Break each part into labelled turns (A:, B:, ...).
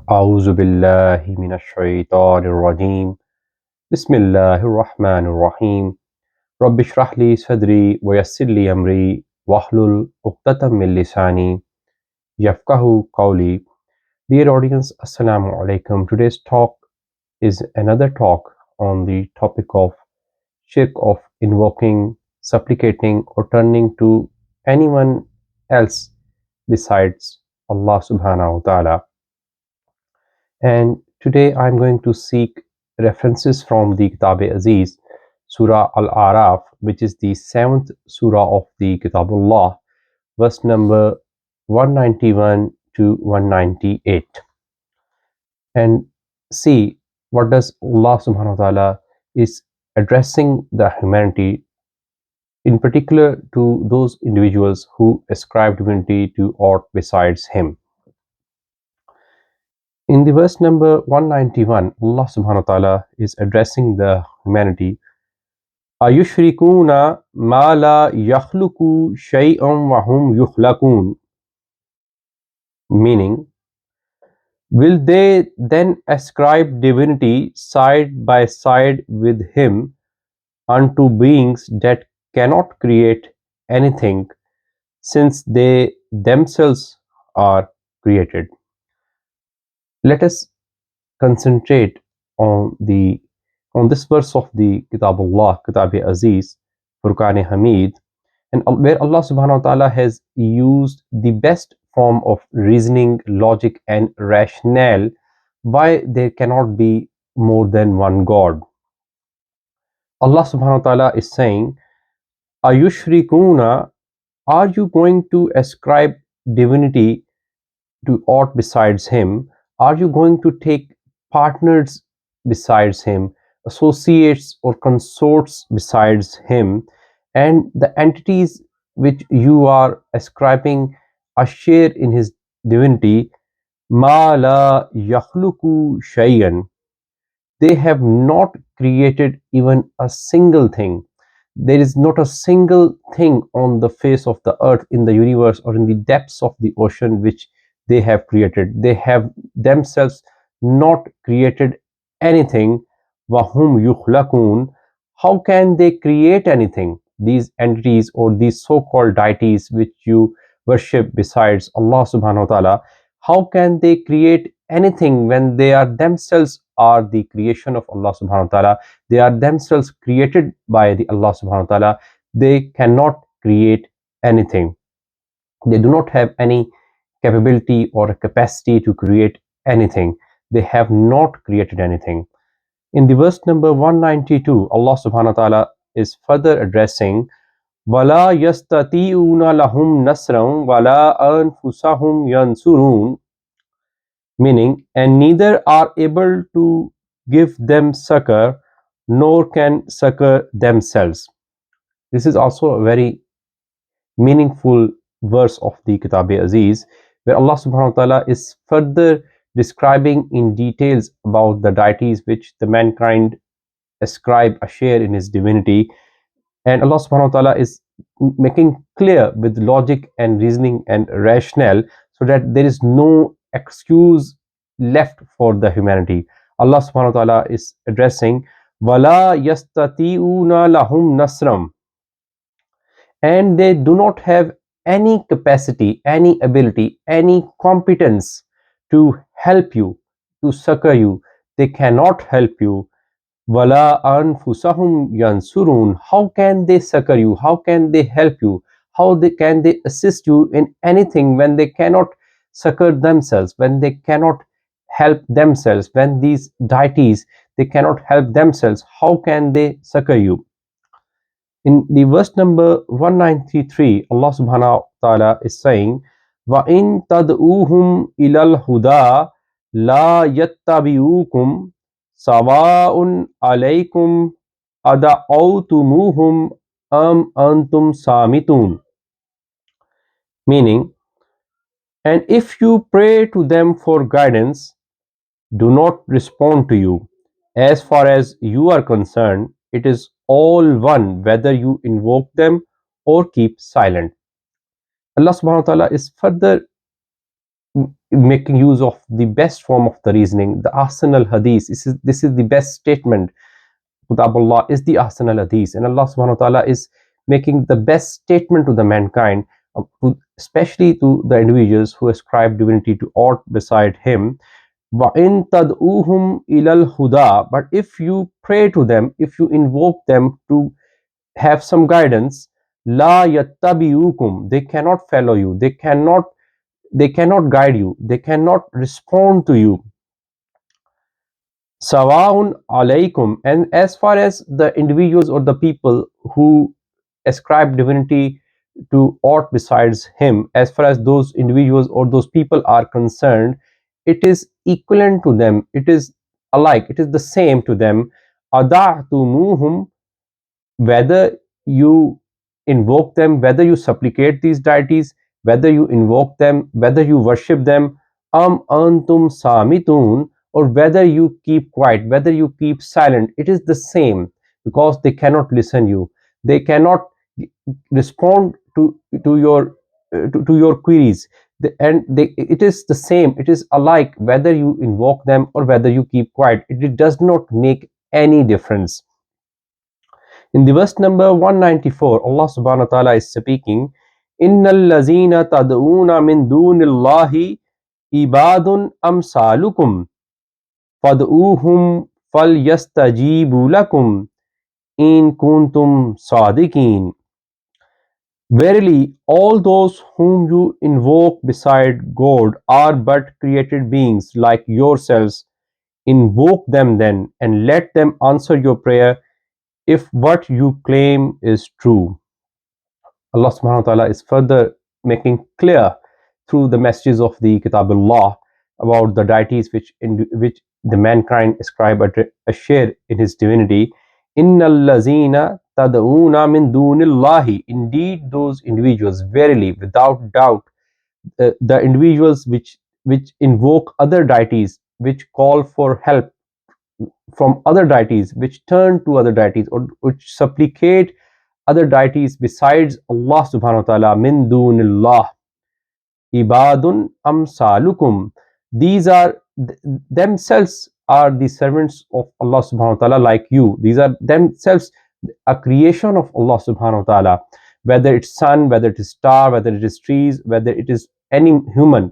A: أعوذ بالله من الشيطان الرجيم بسم الله الرحمن الرحيم رب اشرح لي صدري ويسر لي أمري واحلل عقدة من لساني يفقهوا قولي. Dear audience, Assalamu alaikum. Today's talk is another talk on the topic of shirk, of invoking, supplicating or turning to anyone else besides Allah subhanahu wa ta'ala. And today I'm going to seek references from the Kitab-e-Aziz, Surah Al-Araf, which is the 7th Surah of the Kitabullah, verse number 191 to 198. And see what does Allah subhanahu wa ta'ala is addressing the humanity, in particular to those individuals who ascribe divinity to aught besides Him. In the verse number 191, Allah subhanahu wa ta'ala is addressing the humanity. Ayushrikuna ma la yakhluqu shay'an wa hum yukhlaqun. Meaning, will they then ascribe divinity side by side with Him unto beings that cannot create anything, since they themselves are created? Let us concentrate on this verse of the Kitabullah, Kitab-e-Aziz, Furqan-e-Hamid, and where Allah subhanahu wa ta'ala has used the best form of reasoning, logic and rationale why there cannot be more than one God. Allah subhanahu wa ta'ala is saying, Ayushrikuna, are you going to ascribe divinity to aught besides Him? Are you going to take partners besides Him, associates or consorts besides Him, and the entities which you are ascribing a share in His divinity? Ma la yakhluqu shay'an. They have not created even a single thing. There is not a single thing on the face of the earth, in the universe, or in the depths of the ocean which they have created. They have themselves not created anything. Wahum yukhlaqun. How can they create anything? These entities or these so-called deities which you worship besides Allah subhanahu wa ta'ala, how can they create anything when they are themselves are the creation of Allah subhanahu wa ta'ala? They are themselves created by the Allah subhanahu wa ta'ala. They cannot create anything. They do not have any capability or capacity to create anything. They have not created anything. In the verse number 192, Allah subhanahu wa ta'ala is further addressing وَلَا يَسْتَطِيعُونَ لَهُمْ نَصْرًا وَلَا أَنفُسَهُمْ يَنْصُرُونَ. Meaning, and neither are able to give them succor, nor can succor themselves. This is also a very meaningful verse of the Kitab-e-Aziz, where Allah subhanahu wa ta'ala is further describing in details about the deities which the mankind ascribe a share in His divinity. And Allah subhanahu wa ta'ala is making clear with logic and reasoning and rationale, so that there is no excuse left for the humanity. Allah subhanahu wa ta'ala is addressing wala yastati'una lahum nasram, and they do not have any capacity, any ability, any competence to help you, to succor you. They cannot help you. Wala anfusahum yansurun. How can they succor you? How can they help you? How can they assist you in anything when they cannot succor themselves, when they cannot help themselves, when these deities they cannot help themselves? How can they succor you? In the verse number 193, Allah subhanahu wa ta'ala is saying, وَإِن تَدْعُوهُمْ إِلَى الْهُدَى لَا يَتَّبِعُوكُمْ سَوَاءٌ عَلَيْكُمْ أَدَعَوْتُمُوهُمْ أَمْ أَنْتُمْ صَامِتُونَ. Meaning, and if you pray to them for guidance, do not respond to you. As far as you are concerned, it is all one whether you invoke them or keep silent. Allah subhanahu wa ta'ala is further making use of the best form of the reasoning, the ahsan al hadith. This is the best statement. Kitab Allah is the ahsan al hadith, and Allah subhanahu wa ta'ala is making the best statement to the mankind, especially to the individuals who ascribe divinity to aught beside him. وَإِن تَدْعُوهُمْ إِلَى الْهُدَى, but if you pray to them, if you invoke them to have some guidance, la yattabi'ukum, they cannot follow you, they cannot guide you, they cannot respond to you. Sawaun alaykum, and as far as the individuals or the people who ascribe divinity to aught besides him, as far as those individuals or those people are concerned, it is equivalent to them, it is alike, it is the same to them. Ada'tumuhum, whether you invoke them, whether you supplicate these deities, whether you invoke them, whether you worship them, antum samitun, or whether you keep quiet, whether you keep silent, it is the same, because they cannot listen you, they cannot respond to your to your queries. It is the same, it is alike whether you invoke them or whether you keep quiet. It does not make any difference. In the verse number 194, Allah subhanahu wa ta'ala is speaking, Innal lazina tad'una min dunillahi ibadun amsalukum fad'uhum falyastajibu lakum in kuntum sadiqin. Verily, all those whom you invoke beside God are but created beings like yourselves. Invoke them then, and let them answer your prayer if what you claim is true. Allah subhanahu wa ta'ala is further making clear through the messages of the Kitab Allah about the deities which the mankind ascribe a share in his divinity. Innal lazina tad'una min dunillahi, indeed those individuals, verily, without doubt, the individuals which invoke other deities, which call for help from other deities, which turn to other deities, or which supplicate other deities besides Allah subhanahu wa ta'ala, min dunillah, ibadun amsalukum, these are themselves are the servants of Allah subhanahu wa ta'ala like you. These are themselves a creation of Allah subhanahu wa ta'ala, whether it's sun, whether it is star, whether it is trees, whether it is any human,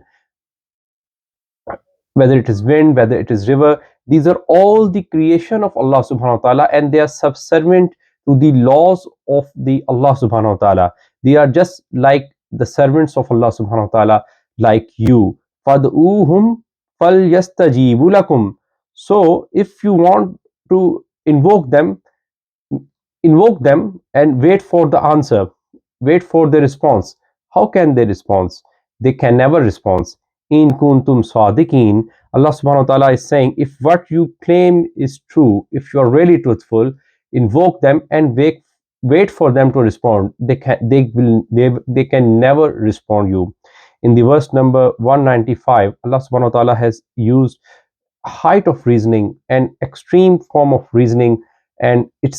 A: whether it is wind, whether it is river. These are all the creation of Allah subhanahu wa ta'ala, and they are subservient to the laws of the Allah subhanahu wa ta'ala. They are just like the servants of Allah subhanahu wa ta'ala, like you. فَادْعُوهُمْ فَلْيَسْتَجِيبُوا لَكُمْ. So if you want to invoke them and wait for the answer, wait for the response. How can they respond? They can never respond. In kuntum sadiqin, Allah subhanahu wa ta'ala is saying, if what you claim is true, if you are really truthful, invoke them and wait for them to respond. They can never respond you. In the verse number 195, Allah subhanahu wa ta'ala has used height of reasoning and extreme form of reasoning, and it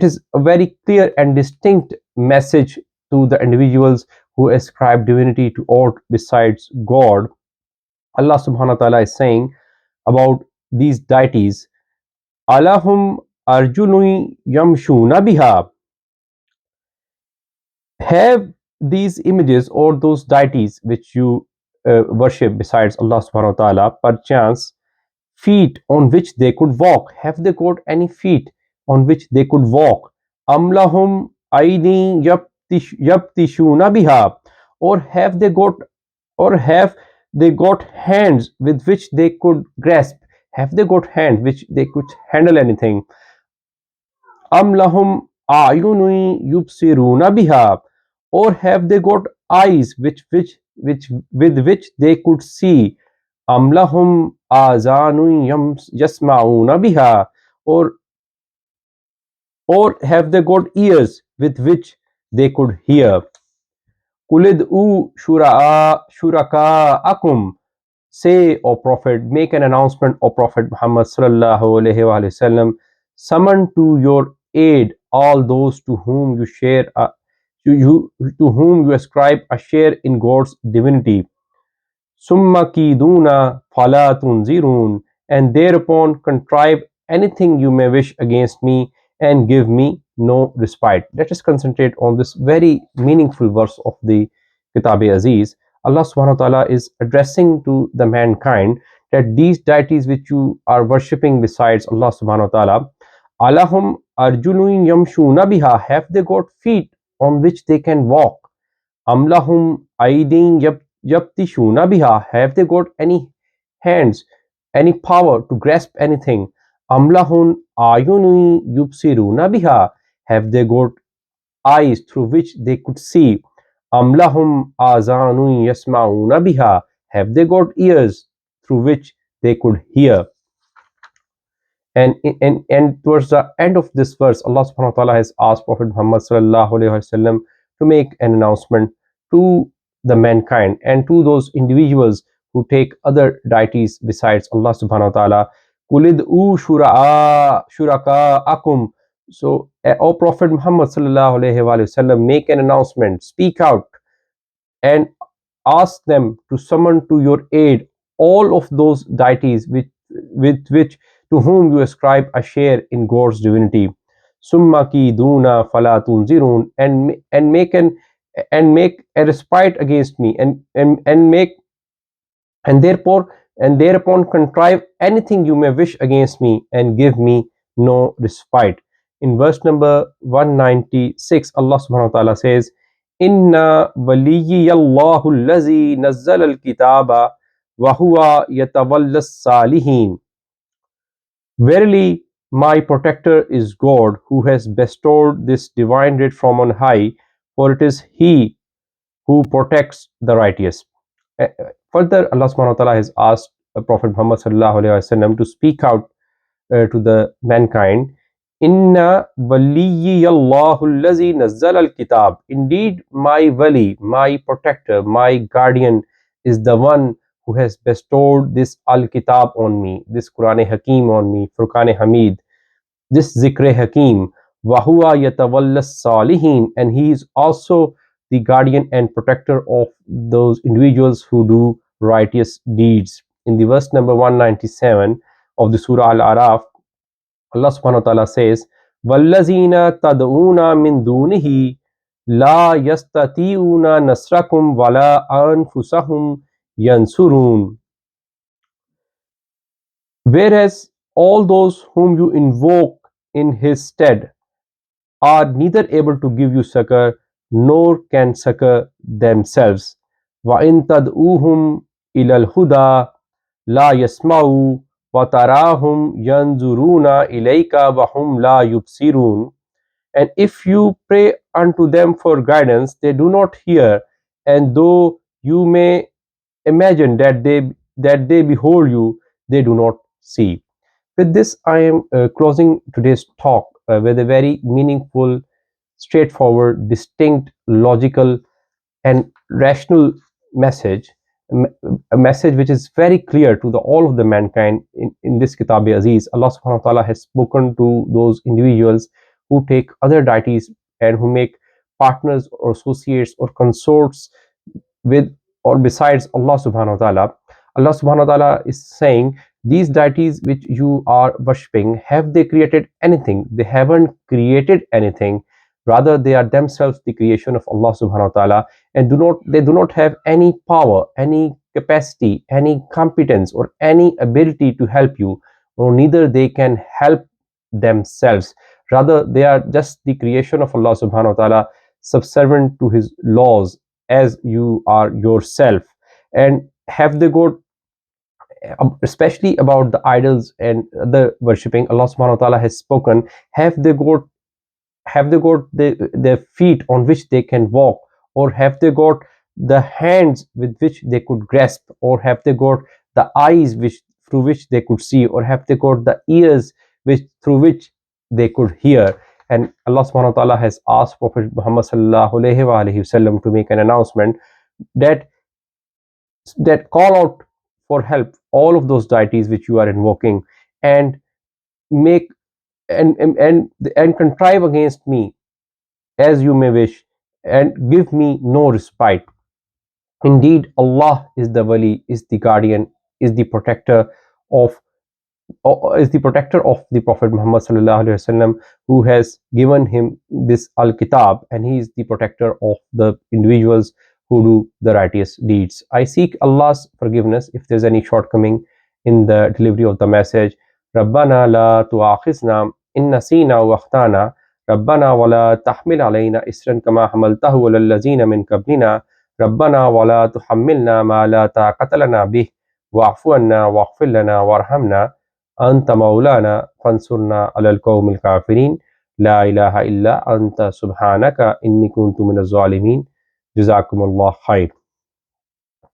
A: is a very clear and distinct message to the individuals who ascribe divinity to aught besides God. Allah subhanahu wa ta'ala is saying about these deities, Alahum arjulun yamshuna biha, have these images or those deities which you worship besides Allah subhanahu wa ta'ala perchance feet on which they could walk? Have they got any feet on which they could walk? Amlahum aydin yaptishuna biha, or have they got hands with which they could grasp? Have they got hands which they could handle anything? Amlahum ayunun yubsiruna biha, or have they got eyes which with which they could see? Am lahum azanun yasma'una biha, or have they got ears with which they could hear? Kulid u shuraka'akum, say, O Prophet, make an announcement, O Prophet Muhammad sallallahu alaihi wasallam, summon to your aid all those to whom you to whom you ascribe a share in God's divinity. summa kiduna fala tunzirun, and thereupon contrive anything you may wish against me and give me no respite. Let us concentrate on this very meaningful verse of the Kitab-e-Aziz. Allah subhanahu wa ta'ala is addressing to the mankind that these deities which you are worshipping besides Allah subhanahu wa ta'ala, alahum arjulun yamshuna biha, have they got feet on which they can walk? Amlahum aidin yaptishuna biha, have they got any hands, any power to grasp anything? Amlahun ayuni yubsiruna biha, have they got eyes through which they could see? Amlahum azanun yasmauna biha, have they got ears through which they could hear? And towards the end of this verse, Allah subhanahu wa ta'ala has asked Prophet Muhammad sallallahu alaihi wasallam to make an announcement to the mankind and to those individuals who take other deities besides Allah subhanahu wa ta'ala. Kulid u shuraka akum. So, O Prophet Muhammad sallallahu alaihi wasallam, make an announcement, speak out, and ask them to summon to your aid all of those deities with which to whom you ascribe a share in God's divinity. Summa ki duna fala tunzirun, and make a respite against me, and make and therefore and thereupon contrive anything you may wish against me and give me no respite. In verse number 196, Allah subhanahu wa ta'ala says, Inna waliyallahu allazi nazzala al-kitaba wa huwa yatawalla salihin. Verily, my protector is God who has bestowed this divine writ from on high, for it is He who protects the righteous. Further, Allah subhanahu wa ta'ala has asked Prophet Muhammad sallallahu alaihi wasallam to speak out to the mankind. Inna waliyallahu allazi nazzala al-kitab. Indeed, my wali, my protector, my guardian is the one who has bestowed this al-kitab on me, this Quran Hakim on me, Furqan Hamid, this Zikr Hakim, Wahuwa Yatawallas Salihin, and he is also the guardian and protector of those individuals who do righteous deeds. In the verse number 197 of the Surah Al Araf, Allah subhanahu wa ta'ala says, Wallazina tad'una min dunihi la yastati'una nasrakum wala anfusahum yansurun. Whereas all those whom you invoke in his stead are neither able to give you succor nor can succor themselves. وَإِن تَدْعُوهُمْ إِلَى الْهُدَى لَا يَسْمَعُوا وَتَرَاهُمْ يَنْظُرُونَ إِلَيْكَ وَهُمْ لَا يُبْصِرُونَ. And if you pray unto them for guidance, they do not hear, and though you may imagine that they behold you, they do not see. With this, I am closing today's talk with a very meaningful, straightforward, distinct, logical, and rational message, a message which is very clear to all of the mankind in this Kitab-e-Aziz. Allah subhanahu wa ta'ala has spoken to those individuals who take other deities and who make partners or associates or consorts with or besides Allah subhanahu wa ta'ala. Allah subhanahu wa ta'ala is saying, these deities which you are worshipping, have they created anything? They haven't created anything. Rather, they are themselves the creation of Allah subhanahu wa ta'ala, and they do not have any power, any capacity, any competence, or any ability to help you, or neither they can help themselves. Rather, they are just the creation of Allah subhanahu wa ta'ala, subservient to his laws as you are yourself. And have they got, especially about the idols and the worshipping, Allah subhanahu wa ta'ala has spoken, have they got the feet on which they can walk, or have they got the hands with which they could grasp, or have they got the eyes which through which they could see, or have they got the ears which through which they could hear? And Allah subhanahu wa ta'ala has asked Prophet Muhammad sallallahu alaihi wasallam to make an announcement that call out for help all of those deities which you are invoking, and make and contrive against me as you may wish, and give me no respite. Indeed, Allah is the wali, is the guardian, is the protector of is the protector of the Prophet Muhammad sallallahu alaihi wasallam, who has given him this Al Kitab, and he is the protector of the individuals who do the righteous deeds. I seek Allah's forgiveness if there's any shortcoming in the delivery of the message. Rabbana la tu'akhizna in nasina wa akhtana. Rabbana wa la tahmil alayna isran kama hamaltahu ala allazina min qablina. Rabbana wa la tuhammilna ma la taqata lana bih. Wa'fu anna waghfir lana warhamna. أنت مولانا فانصرنا على القوم الكافرين لا إله إلا أنت سبحانك إني كنت من الظالمين جزاكم الله خير.